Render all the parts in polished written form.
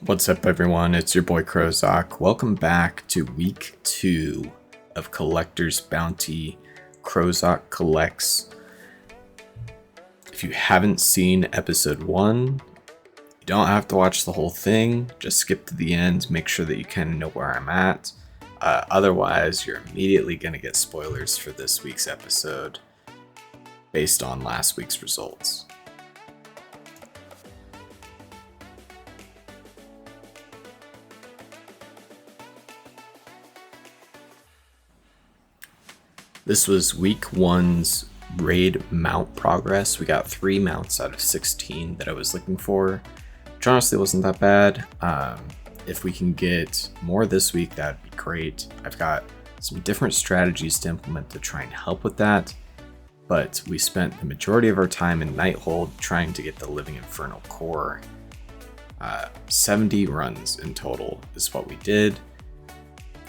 What's up, everyone? It's your boy Krozok. Welcome back to week 2 of Collector's Bounty Krozok Collects. If you haven't seen episode 1, you don't have to watch the whole thing. Just skip to the end, make sure that you kind of know where I'm at. Otherwise, you're immediately going to get spoilers for this week's episode based on last week's results. This was week 1's raid mount progress. We got 3 mounts out of 16 that I was looking for, which honestly wasn't that bad. If we can get more this week, that'd be great. I've got some different strategies to implement to try and help with that, but we spent the majority of our time in Nighthold trying to get the Living Infernal core. 70 runs in total is what we did.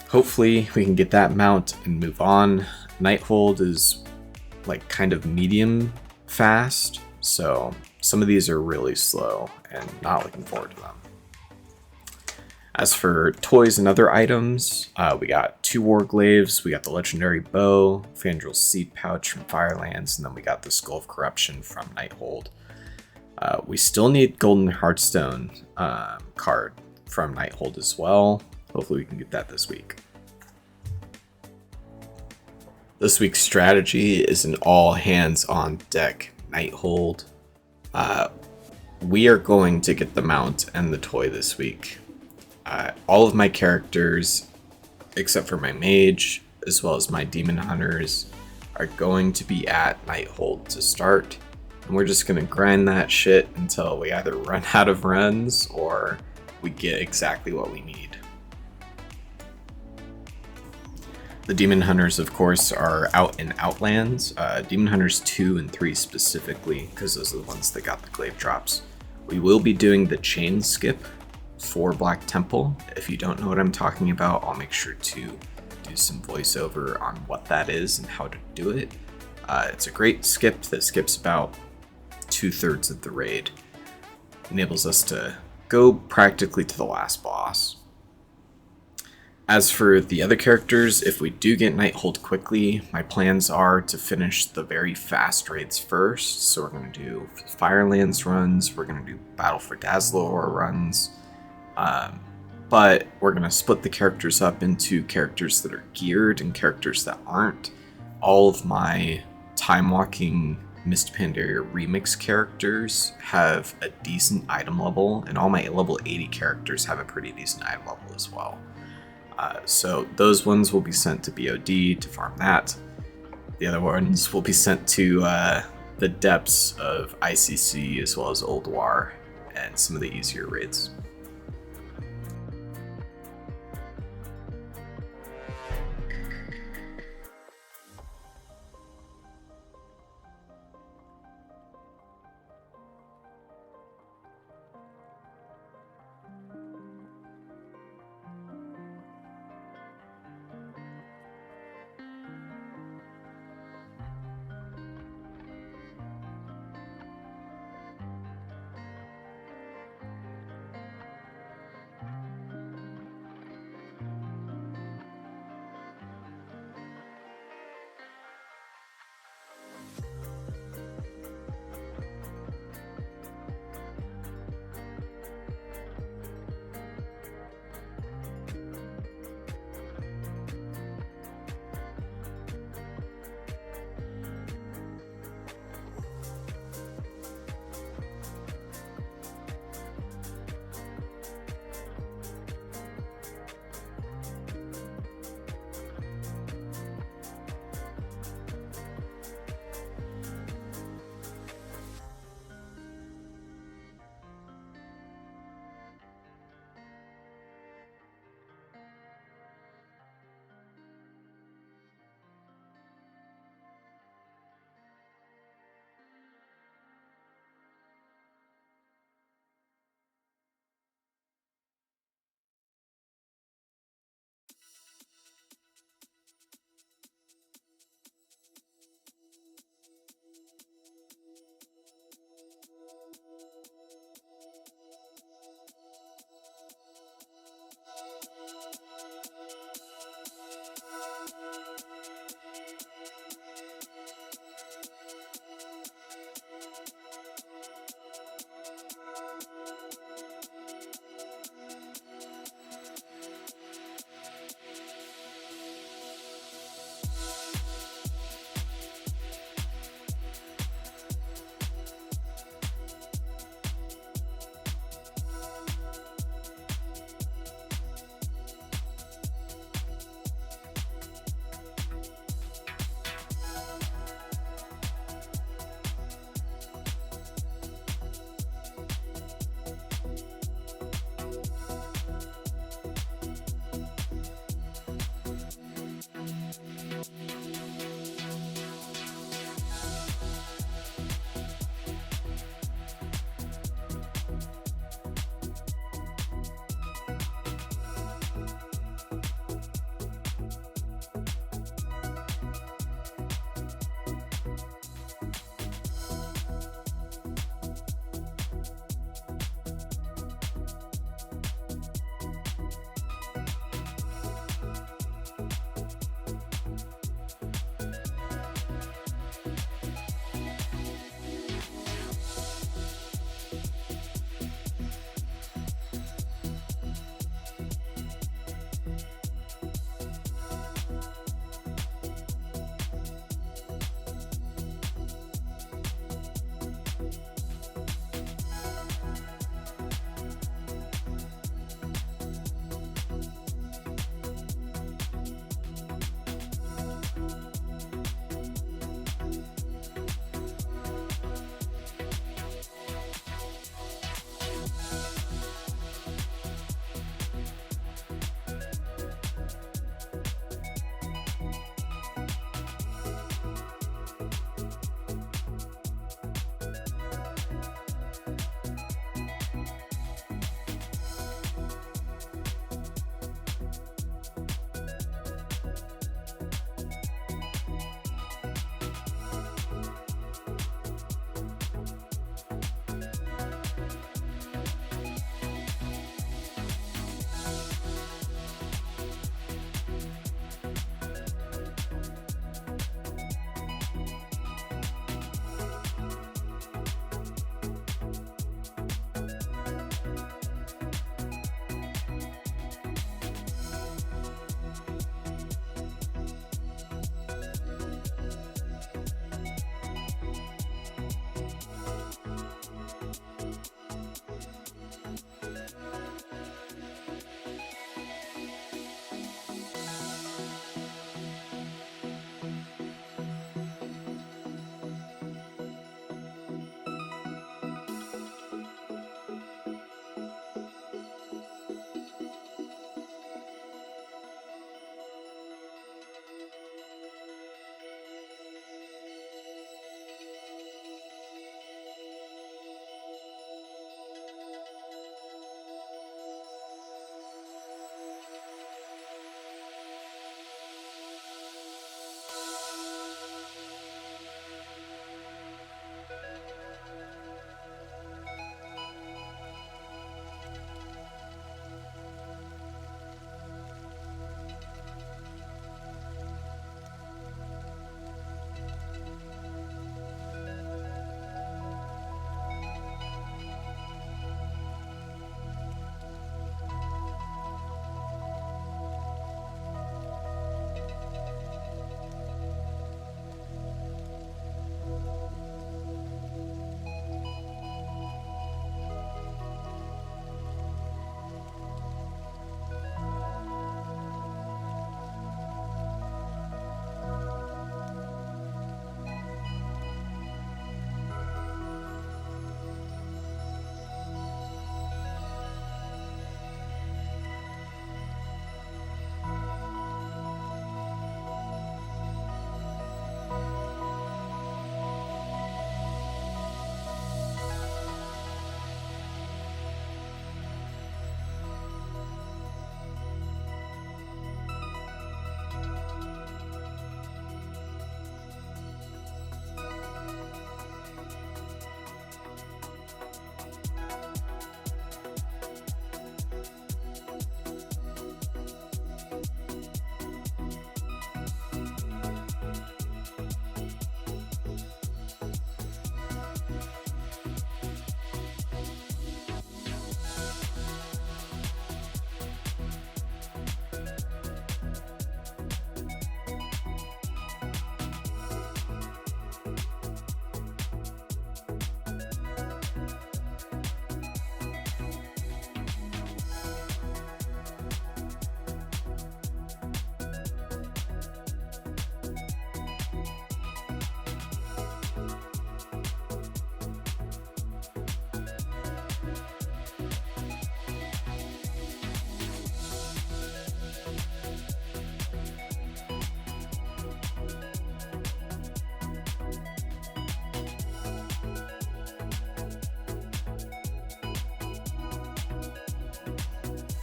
Hopefully we can get that mount and move on. Nighthold is like kind of medium fast, so some of these are really slow and not looking forward to them. As for toys and other items, we got 2 Warglaives, we got the legendary bow, Fandrel's seed pouch from Firelands, and then we got the Skull of Corruption from Nighthold. We still need Golden Heartstone card from Nighthold as well. Hopefully we can get that this week. This week's strategy is an all hands on deck Nighthold. We are going to get the mount and the toy this week. All of my characters, except for my mage, as well as my demon hunters, are going to be at Nighthold to start. And we're just going to grind that shit until we either run out of runs or we get exactly what we need. The Demon Hunters, of course, are out in Outlands. Demon Hunters 2 and 3 specifically, because those are the ones that got the glaive drops. We will be doing the chain skip for Black Temple. If you don't know what I'm talking about, I'll make sure to do some voiceover on what that is and how to do it. It's a great skip that skips about 2/3 of the raid. Enables us to go practically to the last boss. As for the other characters, if we do get Nighthold quickly, my plans are to finish the very fast raids first. So we're going to do Firelands runs, we're going to do Battle for Dazzlor runs, but we're going to split the characters up into characters that are geared and characters that aren't. All of my Time Walking Mist Pandaria remix characters have a decent item level, and all my level 80 characters have a pretty decent item level as well. So those ones will be sent to BOD to farm that. The other ones will be sent to the depths of ICC as well as Old War and some of the easier raids.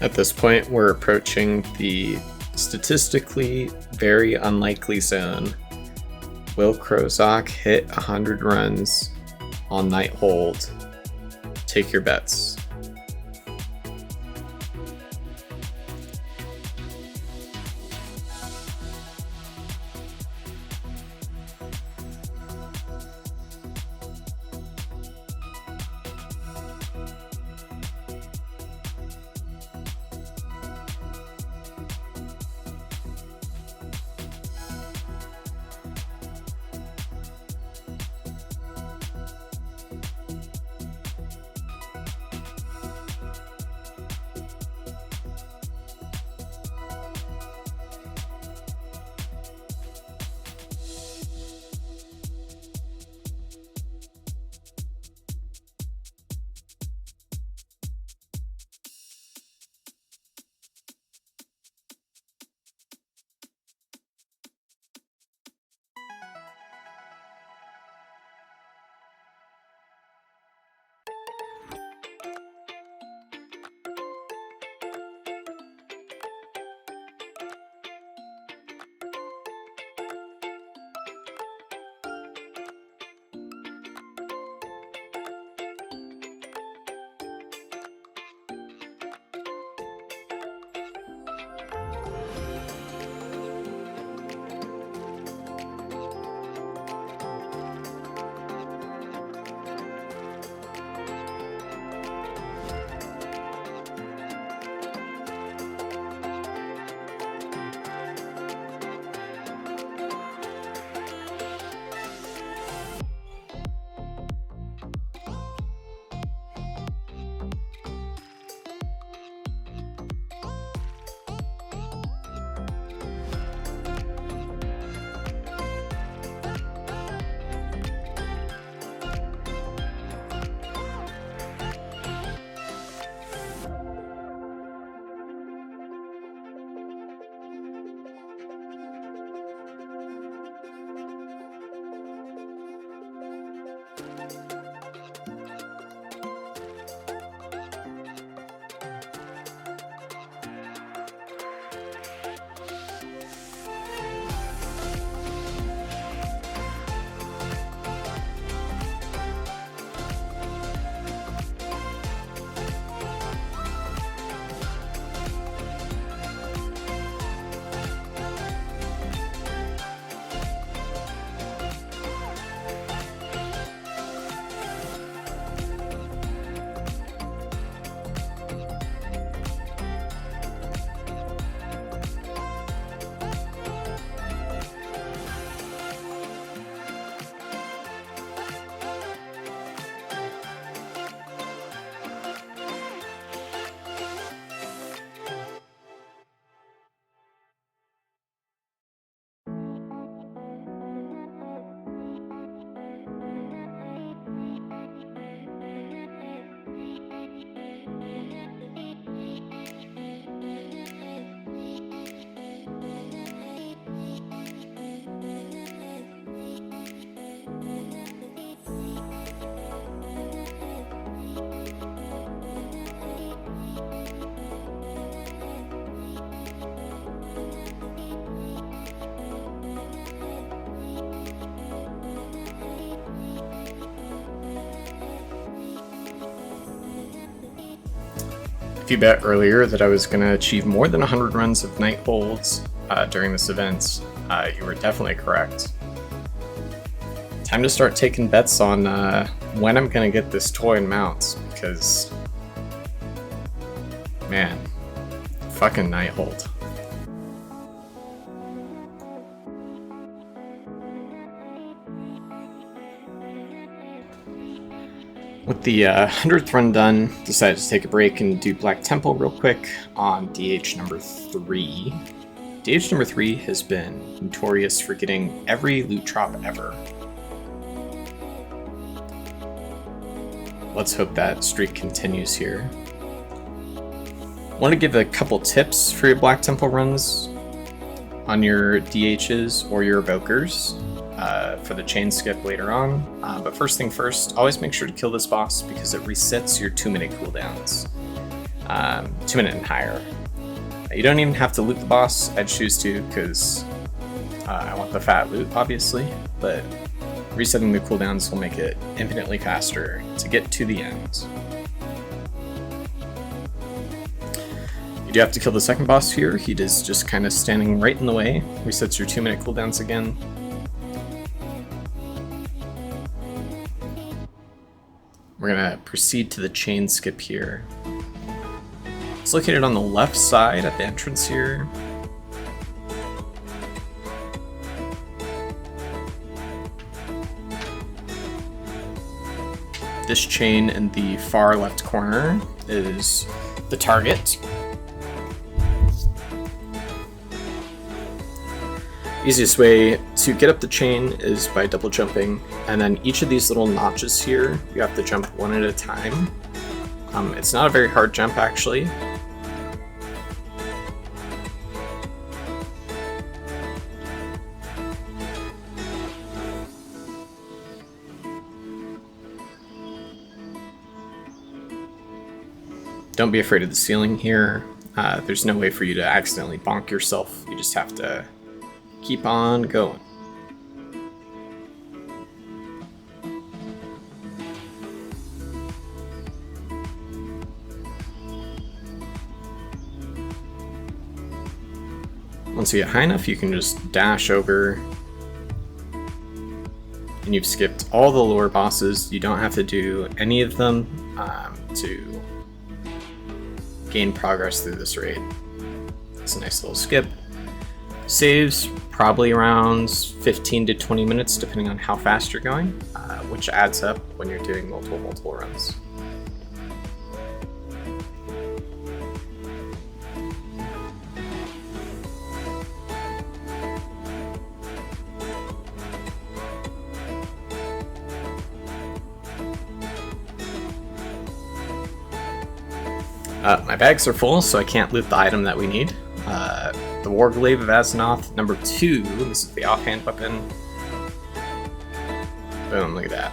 At this point, we're approaching the statistically very unlikely zone. Will Krozok hit 100 runs on Night Hold? Take your bets. If you bet earlier that I was going to achieve more than 100 runs of Night Holds during this event, you were definitely correct. Time to start taking bets on when I'm going to get this toy and mount, because, man, fucking Night Hold. With the 100th run done, decided to take a break and do Black Temple real quick on DH number 3. DH number 3 has been notorious for getting every loot drop ever. Let's hope that streak continues here. I want to give a couple tips for your Black Temple runs on your DHs or your evokers. For the chain skip later on, but first thing first, always make sure to kill this boss because it resets your 2-minute cooldowns. 2-minute and higher. You don't even have to loot the boss. I'd choose to because I want the fat loot, obviously, but resetting the cooldowns will make it infinitely faster to get to the end. You do have to kill the second boss here. He is just kind of standing right in the way. Resets your 2-minute cooldowns again. We're gonna proceed to the chain skip here. It's located on the left side at the entrance here. This chain in the far left corner is the target. Easiest way to get up the chain is by double jumping, and then each of these little notches here, you have to jump one at a time. It's not a very hard jump actually. Don't be afraid of the ceiling here. There's no way for you to accidentally bonk yourself. You just have to keep on going. Once you get high enough, you can just dash over. And you've skipped all the lower bosses. You don't have to do any of them to gain progress through this raid. It's a nice little skip. Saves probably around 15 to 20 minutes depending on how fast you're going, which adds up when you're doing multiple runs. My bags are full, so I can't loot the item that we need. The Warglaive of Azzinoth, number 2. This is the offhand weapon. Boom, look at that.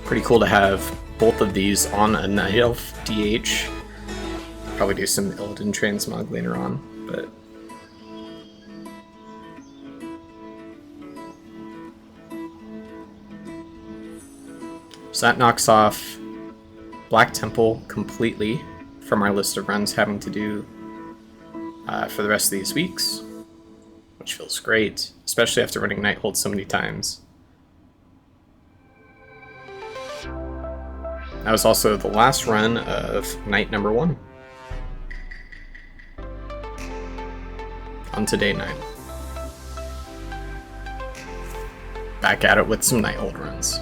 Pretty cool to have both of these on a Night Elf DH. Probably do some Illidan transmog later on, but so that knocks off Black Temple completely from our list of runs having to do for the rest of these weeks, which feels great, especially after running Nighthold so many times. That was also the last run of night number 1. On to day 9. Back at it with some Nighthold runs.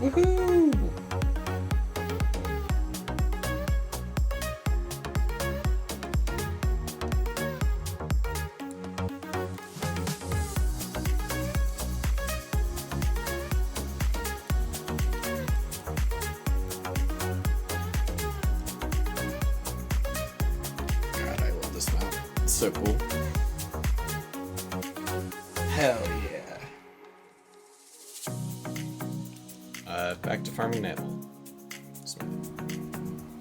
Woohoo! God, I love this map. It's so cool. Hell yeah. Back to farming Nighthold.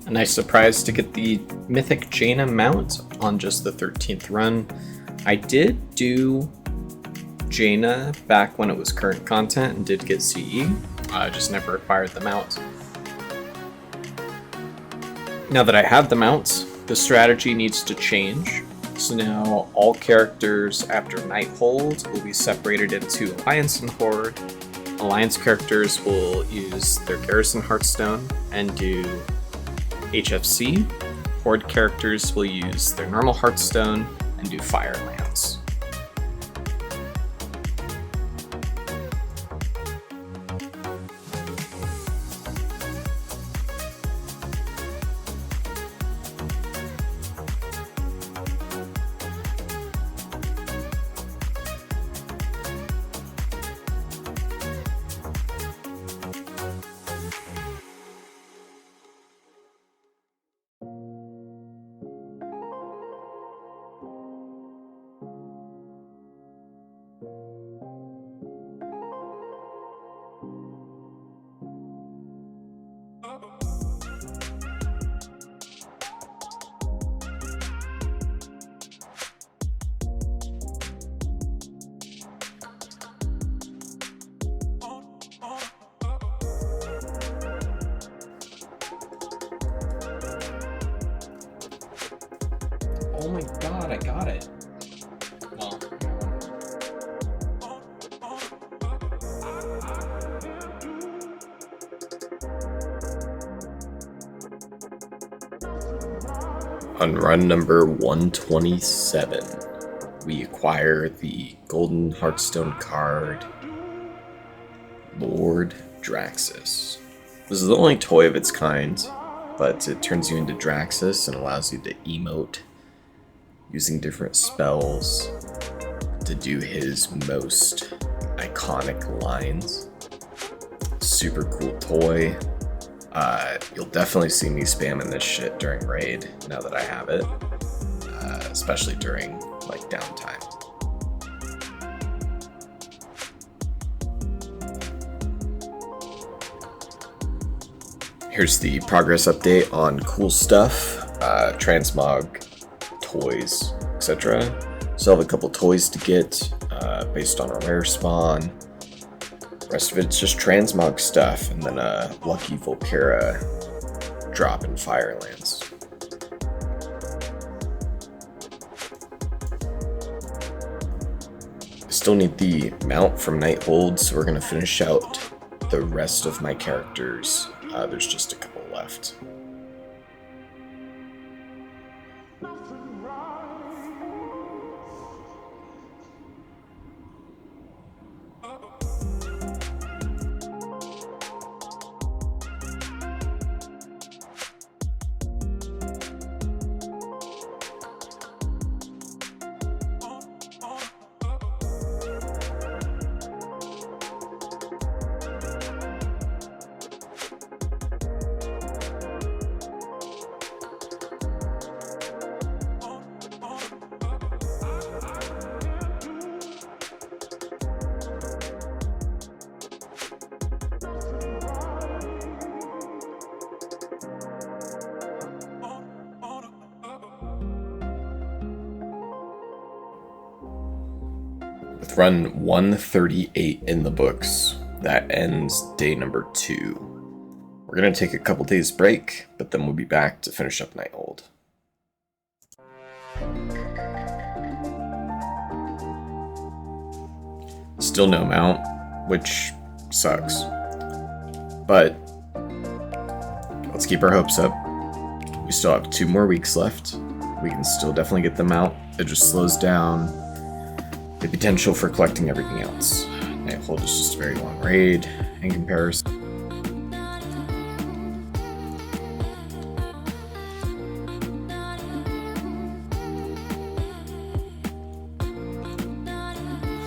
A nice surprise to get the Mythic Jaina mount on just the 13th run. I did do Jaina back when it was current content and did get CE. I just never acquired the mount. Now that I have the mounts, the strategy needs to change. So now all characters after Nighthold will be separated into Alliance and Horde. Alliance characters will use their Garrison Hearthstone and do HFC. Horde characters will use their normal Hearthstone and do Firelands. Oh my god, I got it. Well, on run number 127, we acquire the Golden Hearthstone card, Lord Draxus. This is the only toy of its kind, but it turns you into Draxus and allows you to emote using different spells to do his most iconic lines. Super cool toy. You'll definitely see me spamming this shit during raid now that I have it, especially during like downtime. Here's the progress update on cool stuff, transmog, toys, etc. Still have a couple toys to get based on a rare spawn. The rest of it's just transmog stuff, and then a lucky Volcera drop in Firelands. I still need the mount from Nighthold, so we're going to finish out the rest of my characters. There's just a couple left. With run 138 in the books, that ends day number 2. We're going to take a couple days break, but then we'll be back to finish up Night Hold. Still no mount, which sucks. But let's keep our hopes up. We still have 2 more weeks left. We can still definitely get them out. It just slows down the potential for collecting everything else. Night Hold is just a very long raid in comparison.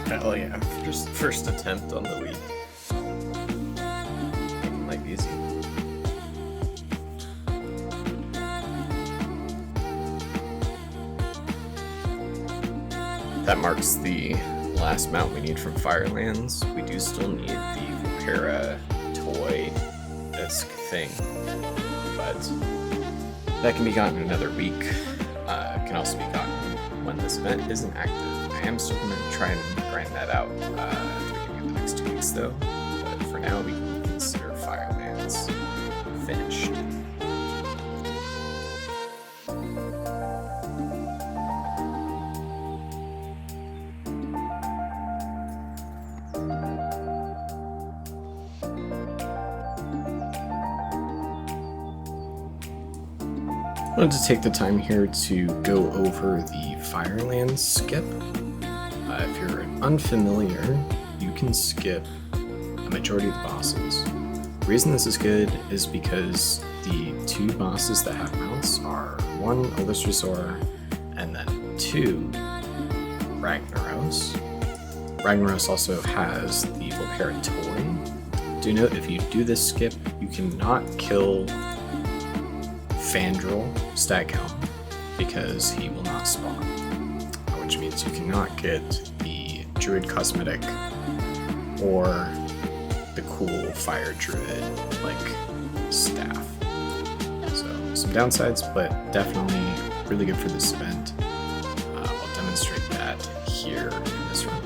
Hell yeah, just first attempt on the week. Making life easy. That marks the last mount we need from Firelands. We do still need the Vulpera toy disc thing, but that can be gotten in another week. It can also be gotten when this event isn't active. I am still going to try and grind that out at the beginning of the next 2 weeks though, but for now we can consider Firelands finished. I wanted to take the time here to go over the Firelands skip. If you're unfamiliar, you can skip a majority of the bosses. The reason this is good is because the 2 bosses that have mounts are 1 Elisrazor and then 2 Ragnaros. Ragnaros also has the Vulpera toy. Do note, if you do this skip, you cannot kill Fandral Staghelm because he will not spawn, which means you cannot get the Druid cosmetic or the cool Fire Druid like staff. So some downsides, but definitely really good for this event. I'll demonstrate that here in this room.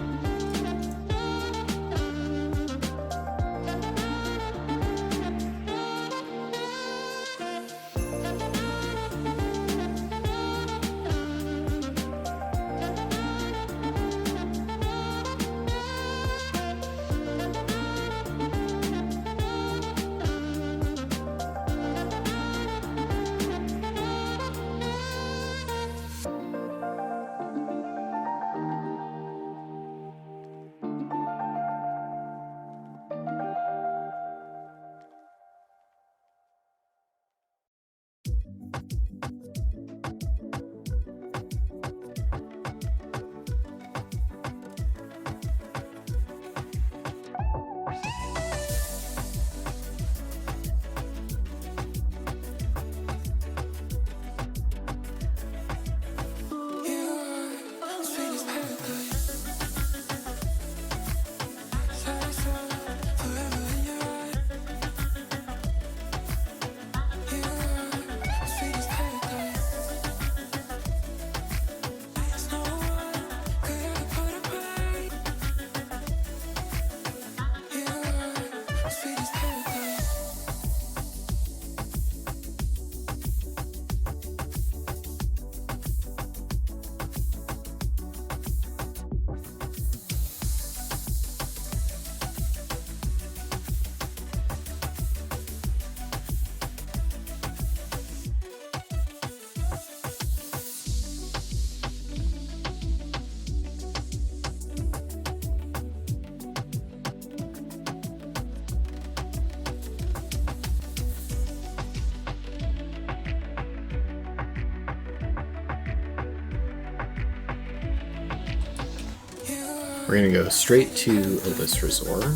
We're going to go straight to Elisrazor.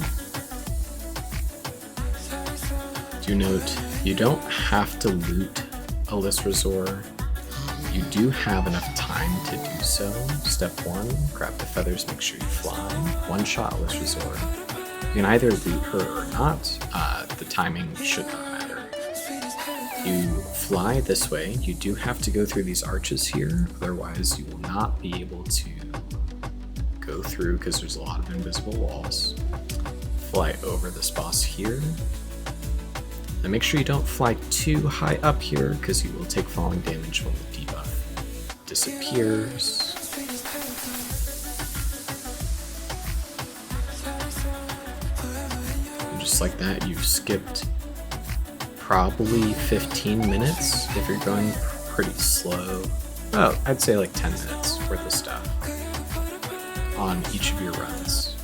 Do note, you don't have to loot Elisrazor. You do have enough time to do so. Step 1, grab the feathers, make sure you fly. One-shot Elisrazor. You can either loot her or not. The timing should not matter. You fly this way. You do have to go through these arches here, otherwise you will not be able to go through because there's a lot of invisible walls. Fly over this boss here. And make sure you don't fly too high up here because you will take falling damage when the debuff disappears. And just like that, you've skipped probably 15 minutes if you're going pretty slow. Oh, I'd say like 10 minutes worth of stuff on each of your runs.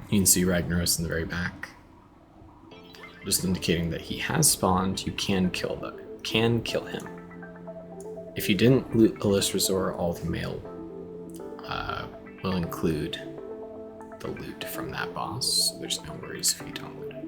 You can see Ragnaros in the very back, just indicating that he has spawned. You can kill him. If you didn't loot Alis Resort, all the mail will include the loot from that boss, so there's no worries if you don't loot it.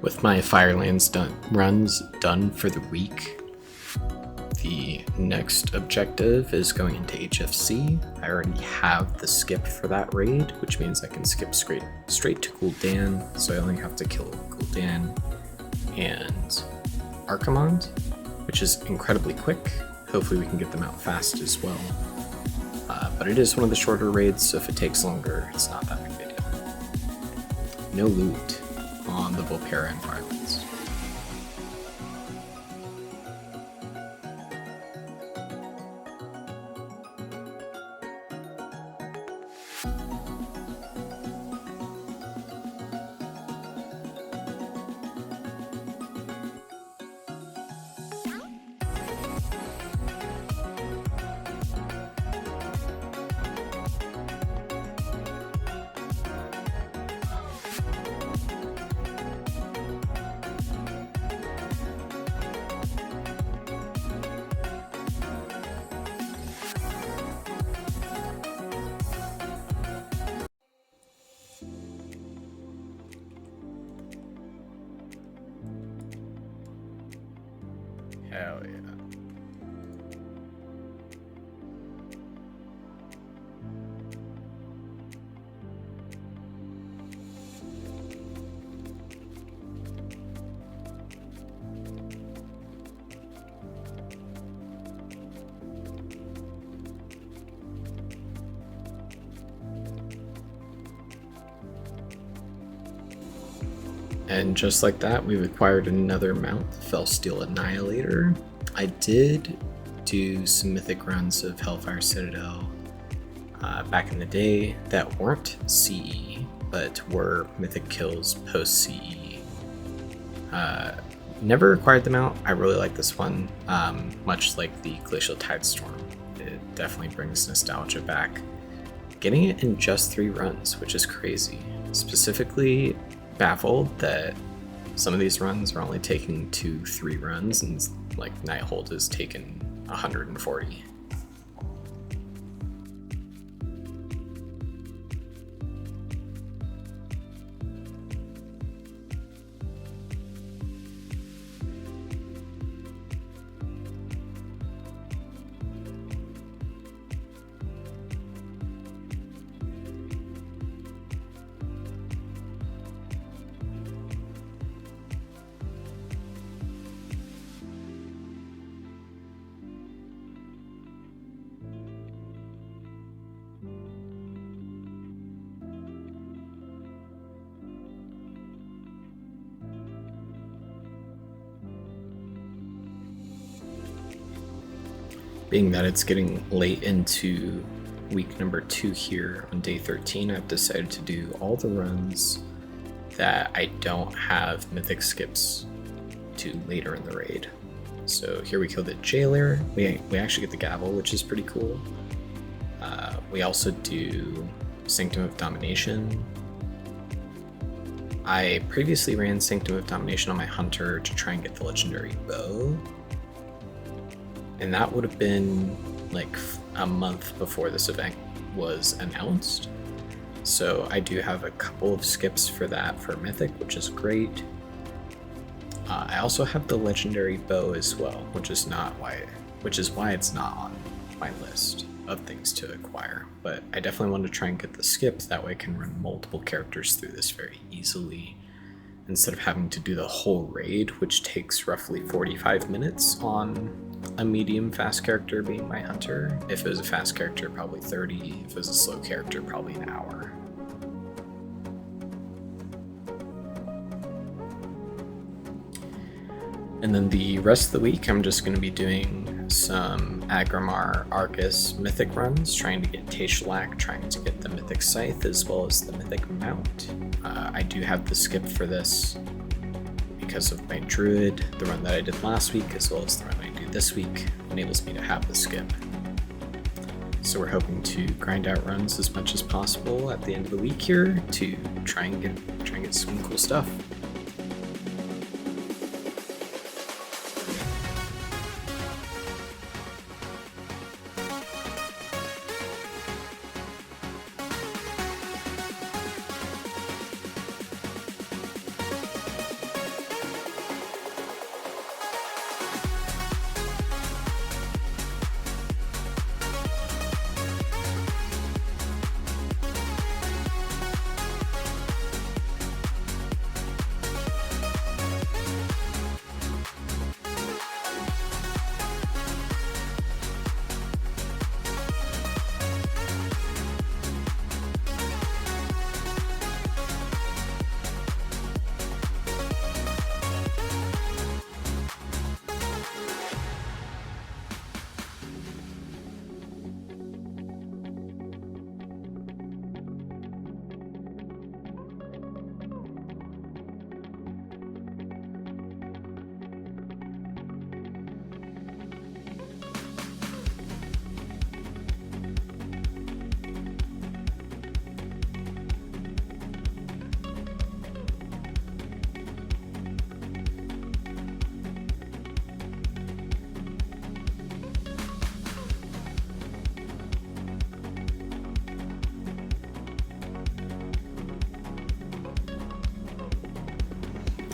With my Firelands runs done for the week, the next objective is going into HFC. I already have the skip for that raid, which means I can skip straight to Gul'dan, so I only have to kill Gul'dan and Archimonde, which is incredibly quick. Hopefully we can get them out fast as well. But it is one of the shorter raids, so if it takes longer, it's not that big a deal. No loot on the Volpera and Firelands. Hell yeah. And just like that, we've acquired another mount, the Felsteel Annihilator. I did do some mythic runs of Hellfire Citadel back in the day that weren't CE, but were mythic kills post CE. Never acquired them out. I really like this one, much like the Glacial Tidestorm. It definitely brings nostalgia back. Getting it in just 3 runs, which is crazy. Specifically baffled that some of these runs are only taking 2-3 runs, and like Nighthold has taken 140. Being that it's getting late into week number 2 here on day 13, I've decided to do all the runs that I don't have mythic skips to later in the raid. So here we kill the Jailer. We actually get the Gavel, which is pretty cool. We also do Sanctum of Domination. I previously ran Sanctum of Domination on my Hunter to try and get the Legendary Bow. And that would have been like a month before this event was announced. So I do have a couple of skips for that for Mythic, which is great. I also have the Legendary Bow as well, which is why it's not on my list of things to acquire. But I definitely want to try and get the skip, that way I can run multiple characters through this very easily, instead of having to do the whole raid, which takes roughly 45 minutes on a medium fast character being my Hunter. If it was a fast character, probably 30. If it was a slow character, probably an hour. And then the rest of the week, I'm just going to be doing some Agrimar Argus mythic runs, trying to get Tashalak, trying to get the mythic Scythe, as well as the mythic Mount. I do have the skip for this because of my Druid. The run that I did last week, as well as the run I do this week, enables me to have the skip. So we're hoping to grind out runs as much as possible at the end of the week here to try and get some cool stuff.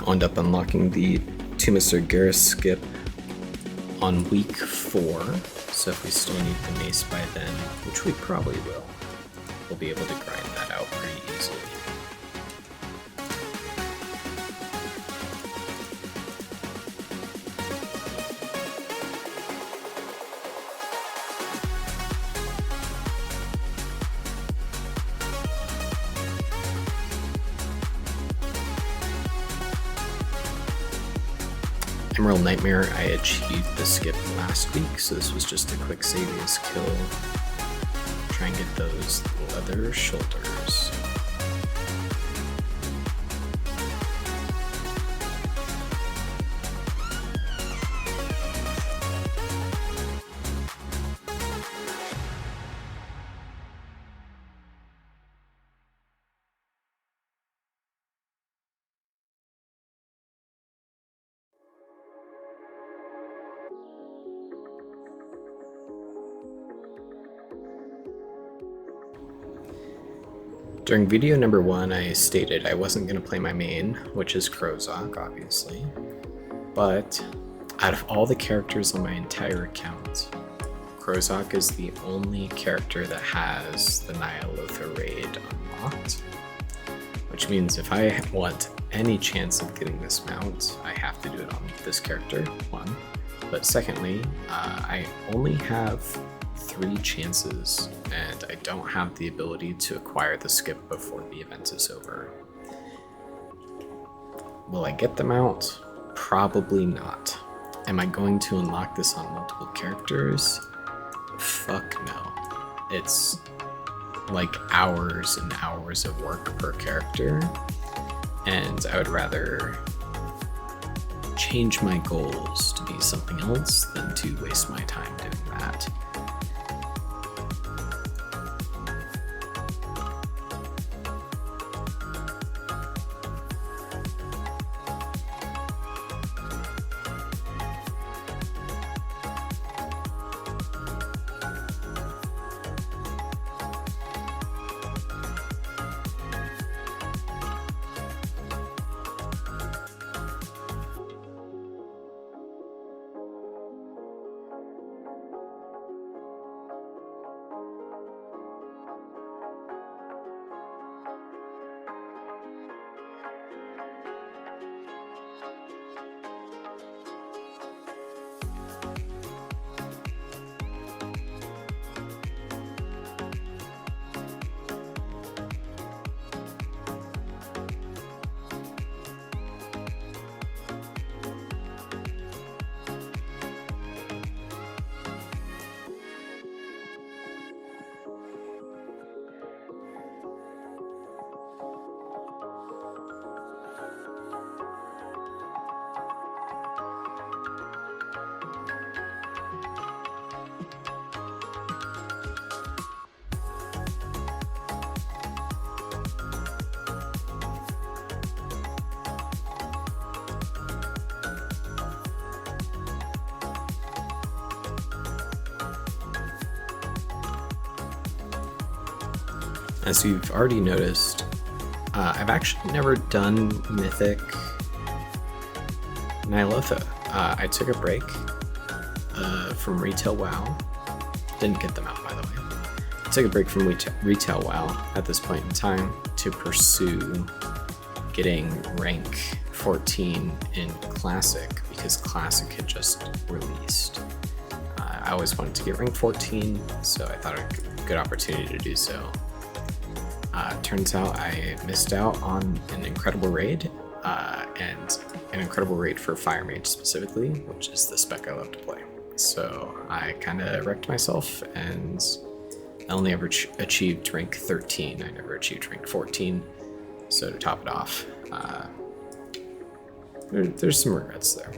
I'll end up unlocking the Tomb of Sir Garrus skip on week 4, so if we still need the mace by then, which we probably will, we'll be able to grind that out pretty easily. Emerald Nightmare, I achieved the skip last week, so this was just a quick save as kill. Try and get those leather shoulders. During video number 1, I stated I wasn't going to play my main, which is Krozok, obviously. But out of all the characters on my entire account, Krozok is the only character that has the Nyalotha raid unlocked. Which means if I want any chance of getting this mount, I have to do it on this character, 1. But secondly, I only have 3 chances, and I don't have the ability to acquire the skip before the event is over. Will I get them out? Probably not. Am I going to unlock this on multiple characters? Fuck no. It's like hours and hours of work per character, and I would rather change my goals to be something else than to waste my time doing that. As you've already noticed, I've actually never done Mythic Nyalotha. I took a break from Retail WoW. Didn't get them out, by the way. I took a break from Retail WoW at this point in time to pursue getting rank 14 in Classic, because Classic had just released. I always wanted to get rank 14, so I thought it was a good opportunity to do so. Turns out I missed out on an incredible raid, and an incredible raid for Fire Mage specifically, which is the spec I love to play. So I kind of wrecked myself, and I only ever achieved rank 13. I never achieved rank 14. So to top it off, there's some regrets there.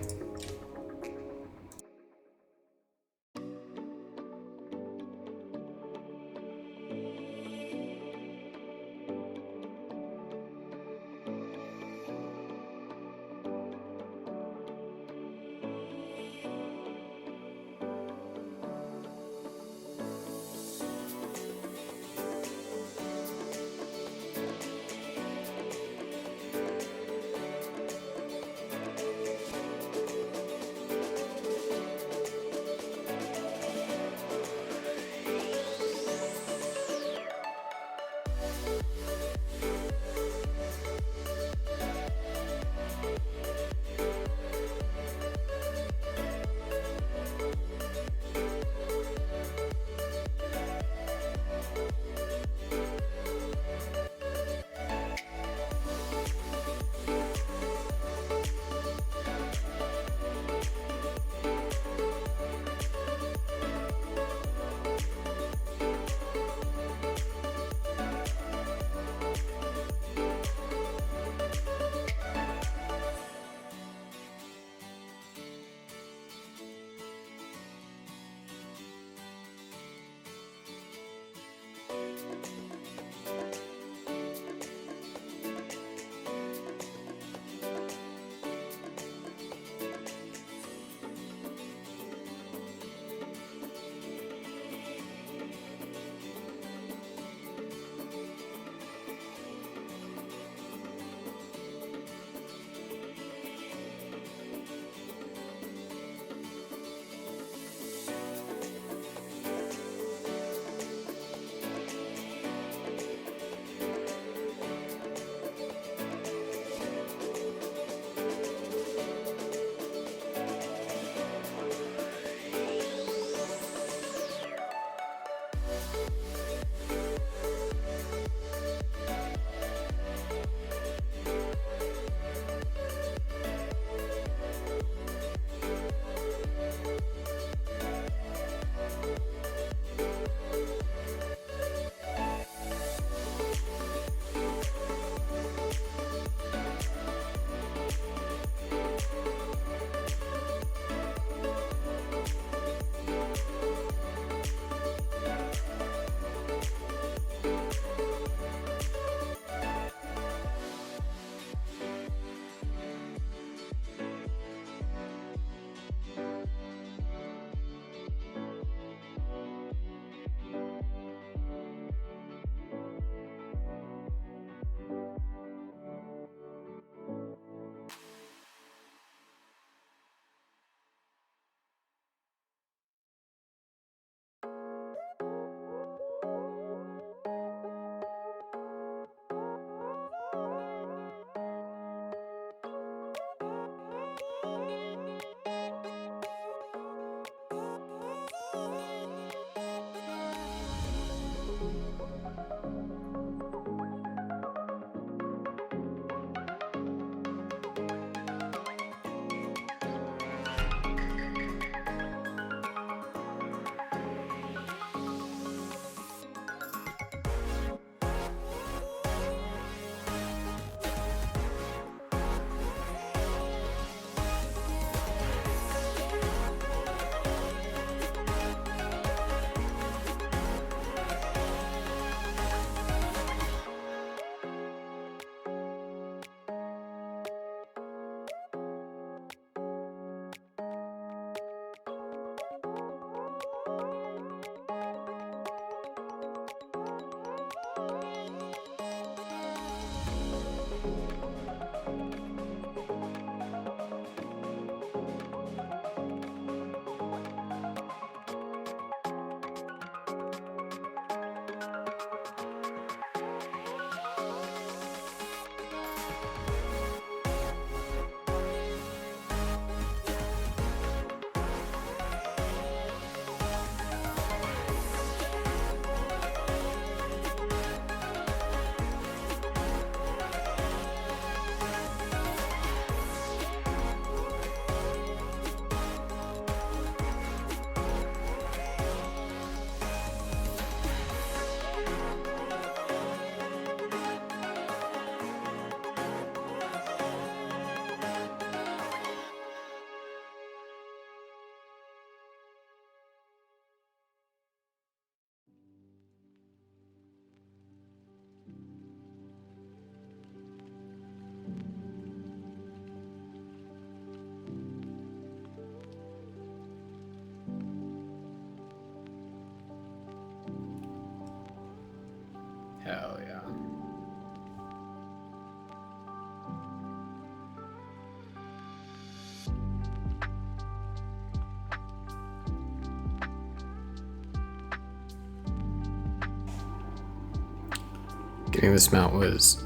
Getting this mount was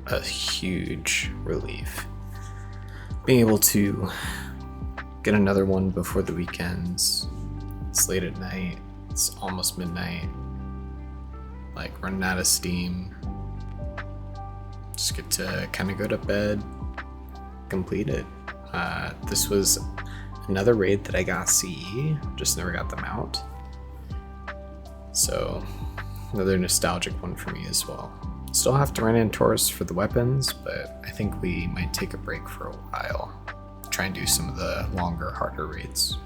a huge relief. Being able to get another one before the weekends. It's late at night. It's almost midnight. Like running out of steam. Just get to kind of go to bed, complete it. This was another raid that I got CE, just never got the mount. So another nostalgic one for me as well. Still have to run in Taurus for the weapons, but I think we might take a break for a while. Try and do some of the longer, harder raids.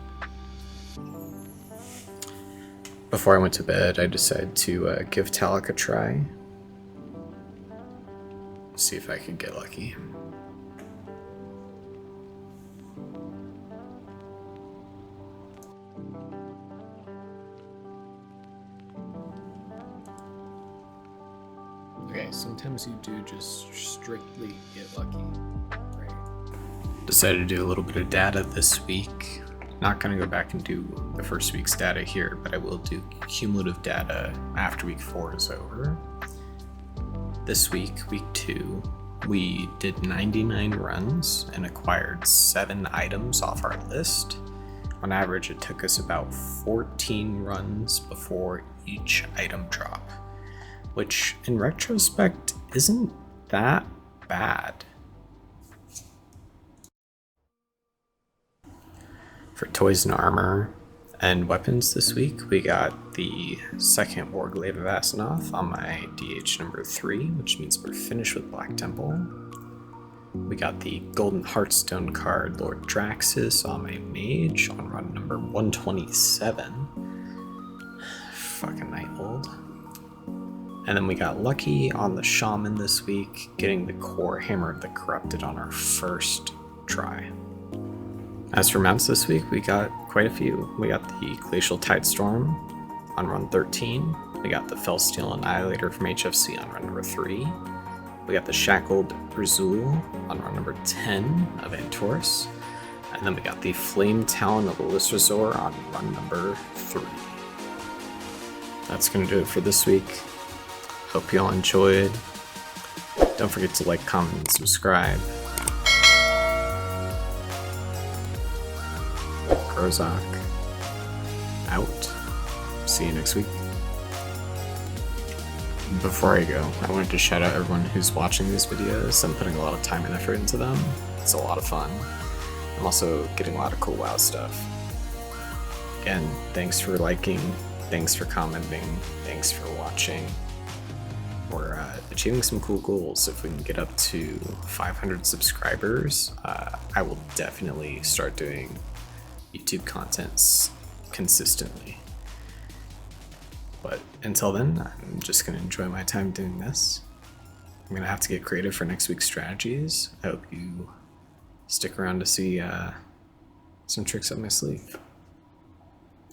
Before I went to bed, I decided to give Talak a try. See if I could get lucky. Okay, sometimes you do just strictly get lucky, right? Decided to do a little bit of data this week. Not gonna go back and do the first week's data here, but I will do cumulative data after week 4 is over. This week, week 2, we did 99 runs and acquired 7 items off our list. On average, it took us about 14 runs before each item drop, which in retrospect isn't that bad. For toys and armor and weapons this week, we got the second Warglaive of Asenoth on my DH number 3, which means we're finished with Black Temple. We got the Golden Heartstone card, Lord Draxus, on my mage on run number 127. Fucking Nighthold. And then we got lucky on the Shaman this week, getting the core Hammer of the Corrupted on our first try. As for mounts this week, we got quite a few. We got the Glacial Tidestorm on run 13. We got the Fellsteel Annihilator from HFC on run number 3. We got the Shackled Brazul on run number 10 of Antorus. And then we got the Flame Talon of Elisrazor on run number 3. That's going to do it for this week. Hope you all enjoyed. Don't forget to like, comment, and subscribe. Krozok out. See you next week. Before I go, I wanted to shout out everyone who's watching these videos. I'm putting a lot of time and effort into them. It's a lot of fun. I'm also getting a lot of cool WoW stuff. Again, thanks for liking, thanks for commenting, thanks for watching. We're achieving some cool goals. If we can get up to 500 subscribers, I will definitely start doing YouTube content consistently. But until then, I'm just going to enjoy my time doing this. I'm going to have to get creative for next week's strategies. I hope you stick around to see some tricks up my sleeve.